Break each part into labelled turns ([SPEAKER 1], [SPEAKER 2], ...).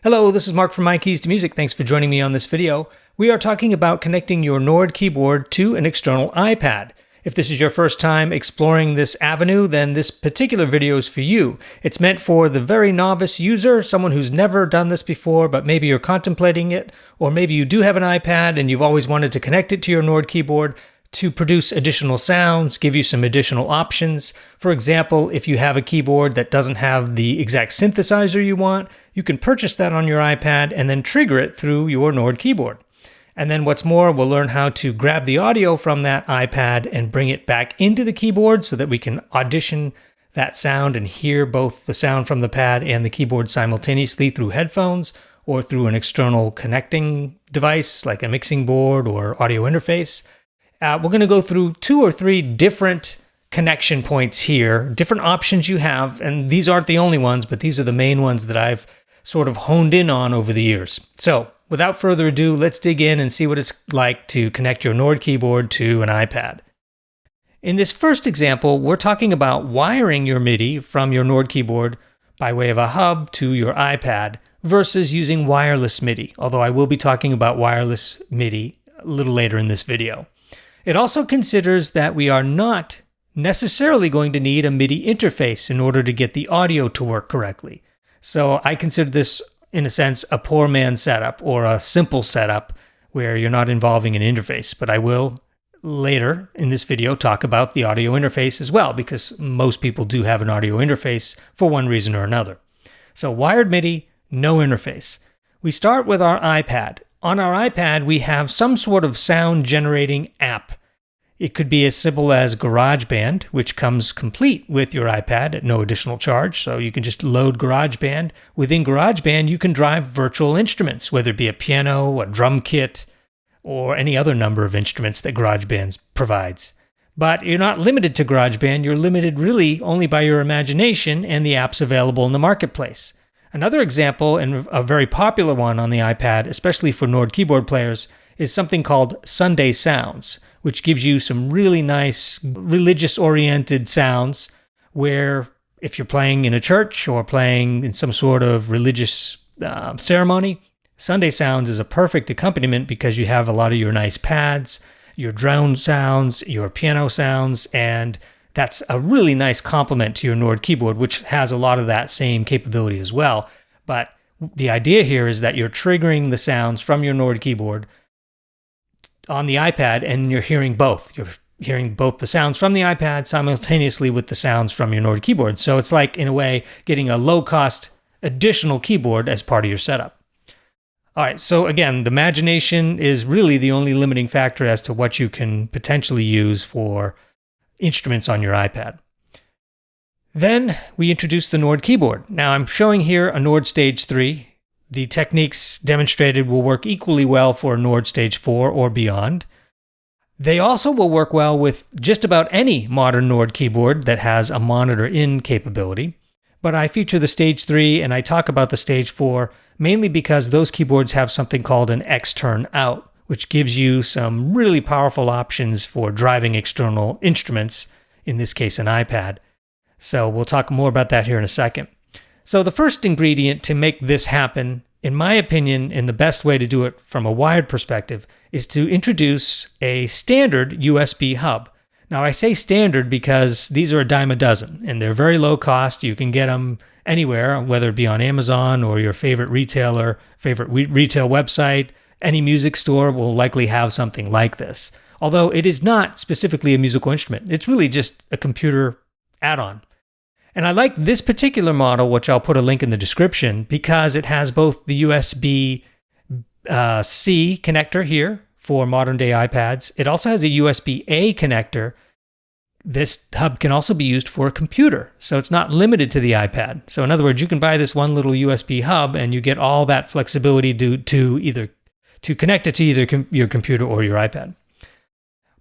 [SPEAKER 1] Hello, this is Mark from My Keys to Music. Thanks for joining me on this video. We are talking about connecting your Nord keyboard to an external iPad. If this is your first time exploring this avenue, then this particular video is for you. It's meant for the very novice user, someone who's never done this before, but maybe you're contemplating it, or maybe you do have an iPad and you've always wanted to connect it to your Nord keyboard to produce additional sounds, give you some additional options. For example, if you have a keyboard that doesn't have the exact synthesizer you want, you can purchase that on your iPad and then trigger it through your Nord keyboard. And then what's more, we'll learn how to grab the audio from that iPad and bring it back into the keyboard so that we can audition that sound and hear both the sound from the pad and the keyboard simultaneously through headphones or through an external connecting device like a mixing board or audio interface. We're going to go through 2 or 3 different connection points here, different options you have, and these aren't the only ones, but these are the main ones that I've sort of honed in on over the years. So without further ado, let's dig in and see what it's like to connect your Nord keyboard to an iPad. In this first example, we're talking about wiring your MIDI from your Nord keyboard by way of a hub to your iPad versus using wireless MIDI, although I will be talking about wireless MIDI a little later in this video. It also considers that we are not necessarily going to need a MIDI interface in order to get the audio to work correctly. So I consider this, in a sense, a poor man's setup or a simple setup where you're not involving an interface. But I will later in this video talk about the audio interface as well, because most people do have an audio interface for one reason or another. So wired MIDI, no interface. We start with our iPad. On our iPad, we have some sort of sound generating app. It could be as simple as GarageBand, which comes complete with your iPad at no additional charge. So you can just load GarageBand. Within GarageBand, you can drive virtual instruments, whether it be a piano, a drum kit, or any other number of instruments that GarageBand provides. But you're not limited to GarageBand. You're limited really only by your imagination and the apps available in the marketplace. Another example, and a very popular one on the iPad, especially for Nord keyboard players, is something called Sunday Sounds, which gives you some really nice religious-oriented sounds where if you're playing in a church or playing in some sort of religious ceremony, Sunday Sounds is a perfect accompaniment because you have a lot of your nice pads, your drone sounds, your piano sounds, and that's a really nice complement to your Nord keyboard, which has a lot of that same capability as well. But the idea here is that you're triggering the sounds from your Nord keyboard on the iPad, and you're hearing both. You're hearing both the sounds from the iPad simultaneously with the sounds from your Nord keyboard. So it's like, in a way, getting a low-cost additional keyboard as part of your setup. All right, so again, the imagination is really the only limiting factor as to what you can potentially use for instruments on your iPad. Then we introduce the Nord keyboard. Now I'm showing here a Nord Stage 3. The techniques demonstrated will work equally well for a Nord Stage 4 or beyond. They also will work well with just about any modern Nord keyboard that has a monitor-in capability. But I feature the Stage 3 and I talk about the Stage 4 mainly because those keyboards have something called an X-turn out, which gives you some really powerful options for driving external instruments, in this case an iPad. So we'll talk more about that here in a second. So the first ingredient to make this happen, in my opinion, and the best way to do it from a wired perspective, is to introduce a standard USB hub. Now I say standard because these are a dime a dozen, and they're very low cost. You can get them anywhere, whether it be on Amazon or your favorite retail website. Any music store will likely have something like this. Although it is not specifically a musical instrument. It's really just a computer add-on. And I like this particular model, which I'll put a link in the description, because it has both the USB-C connector here for modern-day iPads. It also has a USB-A connector. This hub can also be used for a computer, so it's not limited to the iPad. So in other words, you can buy this one little USB hub and you get all that flexibility to connect it to either your computer or your iPad.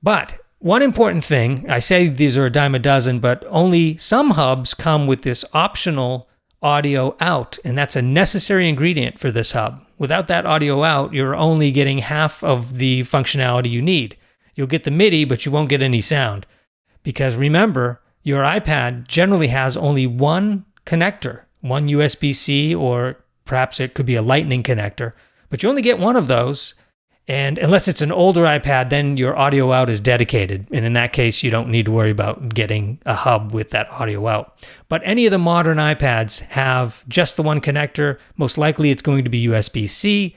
[SPEAKER 1] But one important thing, I say these are a dime a dozen, but only some hubs come with this optional audio out, and that's a necessary ingredient for this hub. Without that audio out, you're only getting half of the functionality you need. You'll get the MIDI, but you won't get any sound. Because remember, your iPad generally has only one connector, one USB-C or perhaps it could be a lightning connector, but you only get one of those. And unless it's an older iPad, then your audio out is dedicated. And in that case, you don't need to worry about getting a hub with that audio out. But any of the modern iPads have just the one connector. Most likely it's going to be USB-C.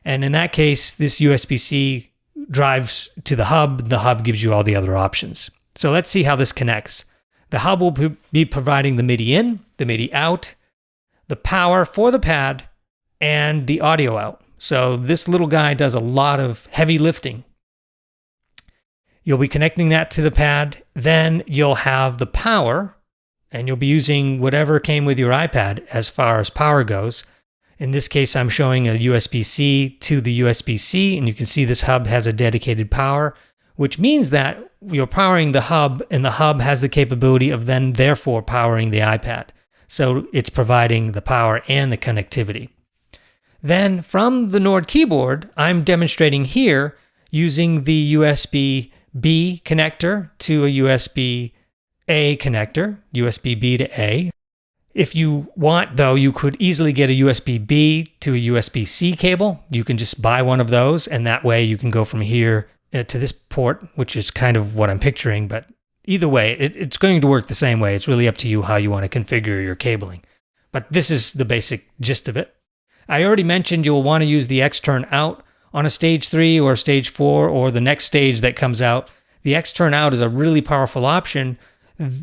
[SPEAKER 1] And in that case, this USB-C drives to the hub. The hub gives you all the other options. So let's see how this connects. The hub will be providing the MIDI in, the MIDI out, the power for the pad, and the audio out. So this little guy does a lot of heavy lifting. You'll be connecting that to the pad. Then you'll have the power, and you'll be using whatever came with your iPad as far as power goes. In this case, I'm showing a USB-C to the USB-C, and you can see this hub has a dedicated power, which means that you're powering the hub, and the hub has the capability of then therefore powering the iPad. So it's providing the power and the connectivity. Then from the Nord keyboard, I'm demonstrating here using the USB-B connector to a USB-A connector, USB-B to A. If you want, though, you could easily get a USB-B to a USB-C cable. You can just buy one of those, and that way you can go from here to this port, which is kind of what I'm picturing. But either way, it's going to work the same way. It's really up to you how you want to configure your cabling. But this is the basic gist of it. I already mentioned you'll want to use the extern out on a stage 3 or stage 4 or the next stage that comes out. The extern out is a really powerful option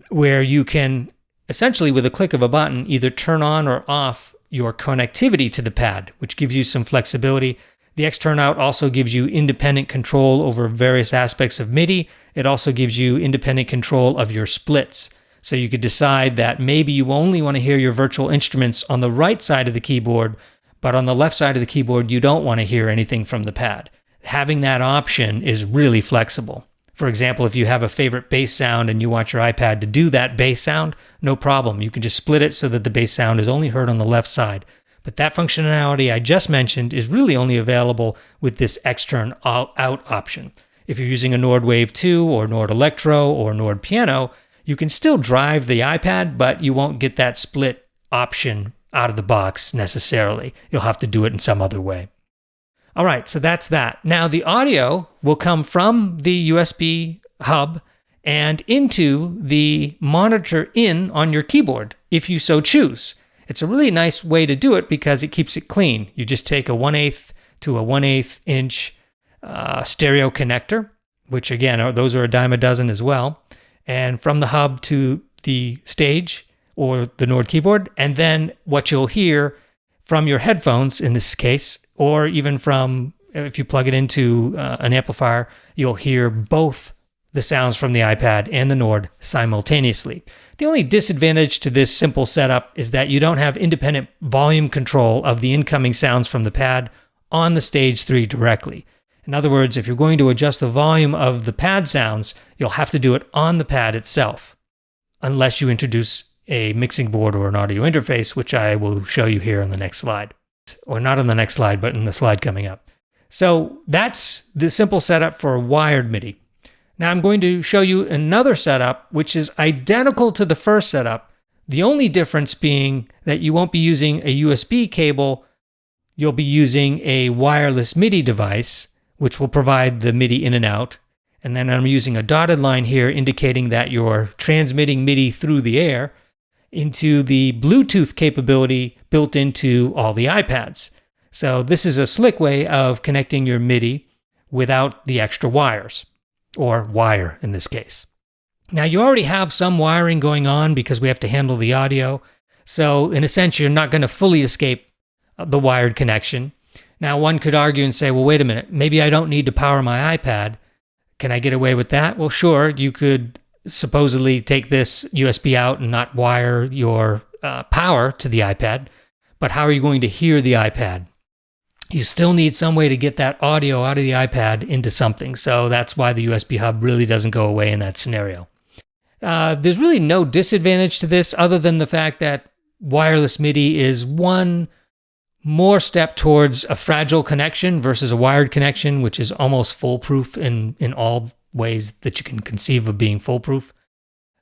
[SPEAKER 1] where you can essentially with a click of a button either turn on or off your connectivity to the pad, which gives you some flexibility. The extern out also gives you independent control over various aspects of MIDI. It also gives you independent control of your splits. So you could decide that maybe you only want to hear your virtual instruments on the right side of the keyboard, but on the left side of the keyboard, you don't want to hear anything from the pad. Having that option is really flexible. For example, if you have a favorite bass sound and you want your iPad to do that bass sound, no problem. You can just split it so that the bass sound is only heard on the left side. But that functionality I just mentioned is really only available with this extern out option. If you're using a Nord Wave 2 or Nord Electro or Nord Piano, you can still drive the iPad, but you won't get that split option out of the box necessarily. You'll have to do it in some other way. All right, so that's that. Now the audio will come from the USB hub and into the monitor in on your keyboard, if you so choose. It's a really nice way to do it because it keeps it clean. You just take a 1/8 to a 1/8 inch stereo connector, which again, those are a dime a dozen as well. And from the hub to the stage, or the Nord keyboard, and then what you'll hear from your headphones in this case, or even from, if you plug it into an amplifier, you'll hear both the sounds from the iPad and the Nord simultaneously. The only disadvantage to this simple setup is that you don't have independent volume control of the incoming sounds from the pad on the stage 3 directly. In other words, if you're going to adjust the volume of the pad sounds, you'll have to do it on the pad itself, unless you introduce a mixing board or an audio interface, which I will show you here on the next slide. Or not on the next slide, but in the slide coming up. So that's the simple setup for wired MIDI. Now I'm going to show you another setup, which is identical to the first setup. The only difference being that you won't be using a USB cable. You'll be using a wireless MIDI device, which will provide the MIDI in and out. And then I'm using a dotted line here indicating that you're transmitting MIDI through the air into the Bluetooth capability built into all the iPads. So this is a slick way of connecting your MIDI without the extra wires, or wire in this case. Now you already have some wiring going on because we have to handle the audio. So in a sense, you're not going to fully escape the wired connection. Now one could argue and say, well, wait a minute, maybe I don't need to power my iPad. Can I get away with that? Well, sure, you could supposedly take this USB out and not wire your power to the iPad, but how are you going to hear the iPad? You still need some way to get that audio out of the iPad into something, so that's why the USB hub really doesn't go away in that scenario. There's really no disadvantage to this other than the fact that wireless MIDI is one more step towards a fragile connection versus a wired connection, which is almost foolproof in all ways that you can conceive of being foolproof.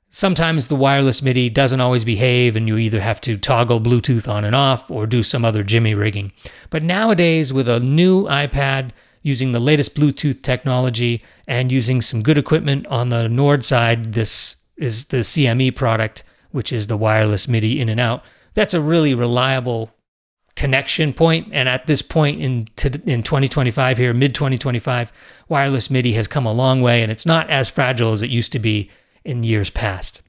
[SPEAKER 1] Sometimes the wireless MIDI doesn't always behave and you either have to toggle Bluetooth on and off or do some other jimmy rigging. But nowadays with a new iPad using the latest Bluetooth technology and using some good equipment on the Nord side, this is the CME product, which is the wireless MIDI in and out. That's a really reliable connection point. And at this point in 2025 here, mid-2025, wireless MIDI has come a long way and it's not as fragile as it used to be in years past.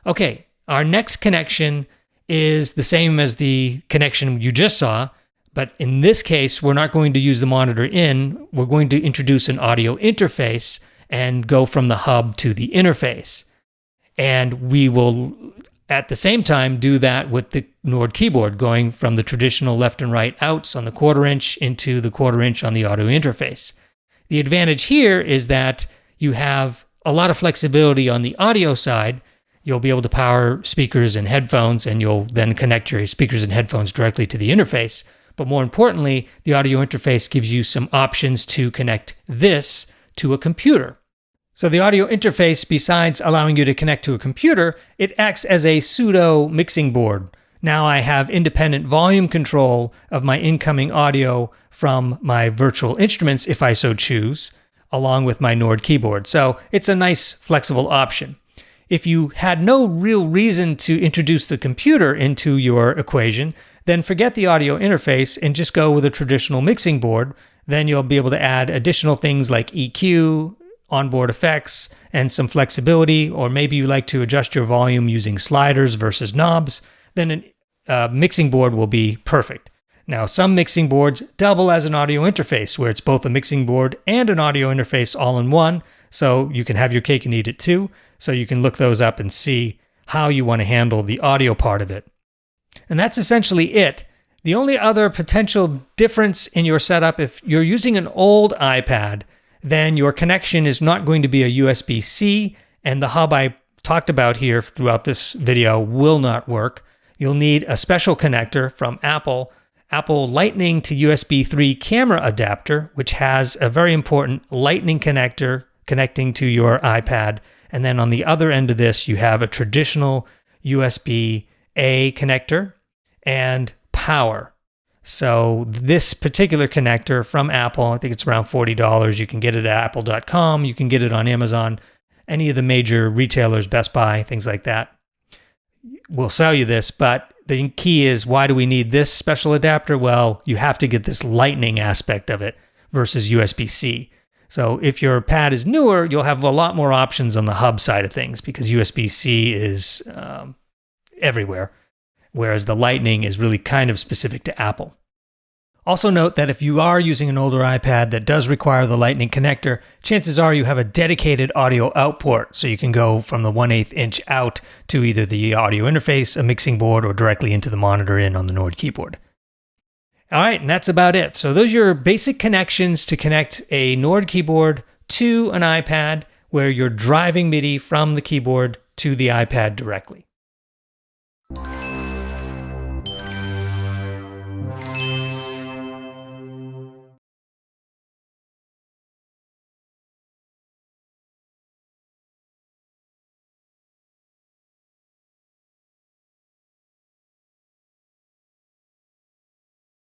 [SPEAKER 1] Okay, our next connection is the same as the connection you just saw, but in this case, we're not going to use the monitor in. We're going to introduce an audio interface and go from the hub to the interface. And we will, at the same time, do that with the Nord keyboard, going from the traditional left and right outs on the 1/4 inch into the 1/4 inch on the audio interface. The advantage here is that you have a lot of flexibility on the audio side. You'll be able to power speakers and headphones, and you'll then connect your speakers and headphones directly to the interface. But more importantly, the audio interface gives you some options to connect this to a computer. So the audio interface, besides allowing you to connect to a computer, it acts as a pseudo mixing board. Now I have independent volume control of my incoming audio from my virtual instruments if I so choose, along with my Nord keyboard. So it's a nice flexible option. If you had no real reason to introduce the computer into your equation, then forget the audio interface and just go with a traditional mixing board. Then you'll be able to add additional things like EQ, onboard effects, and some flexibility, or maybe you like to adjust your volume using sliders versus knobs, then a mixing board will be perfect. Now, some mixing boards double as an audio interface, where it's both a mixing board and an audio interface all in one, so you can have your cake and eat it too. So you can look those up and see how you want to handle the audio part of it. And that's essentially it. The only other potential difference in your setup, if you're using an old iPad, then your connection is not going to be a USB-C, and the hub I talked about here throughout this video will not work. You'll need a special connector from Apple Lightning to USB 3 camera adapter, which has a very important Lightning connector connecting to your iPad. And then on the other end of this, you have a traditional USB-A connector and power. So this particular connector from Apple, I think it's around $40. You can get it at apple.com. You can get it on Amazon, any of the major retailers, Best Buy, things like that will sell you this. But the key is, why do we need this special adapter? Well, you have to get this Lightning aspect of it versus USB-C. So if your pad is newer, you'll have a lot more options on the hub side of things because USB-C is everywhere, whereas the Lightning is really kind of specific to Apple. Also note that if you are using an older iPad that does require the Lightning connector, chances are you have a dedicated audio out port, so you can go from the 1/8 inch out to either the audio interface, a mixing board, or directly into the monitor in on the Nord keyboard. All right, and that's about it. So those are your basic connections to connect a Nord keyboard to an iPad, where you're driving MIDI from the keyboard to the iPad directly.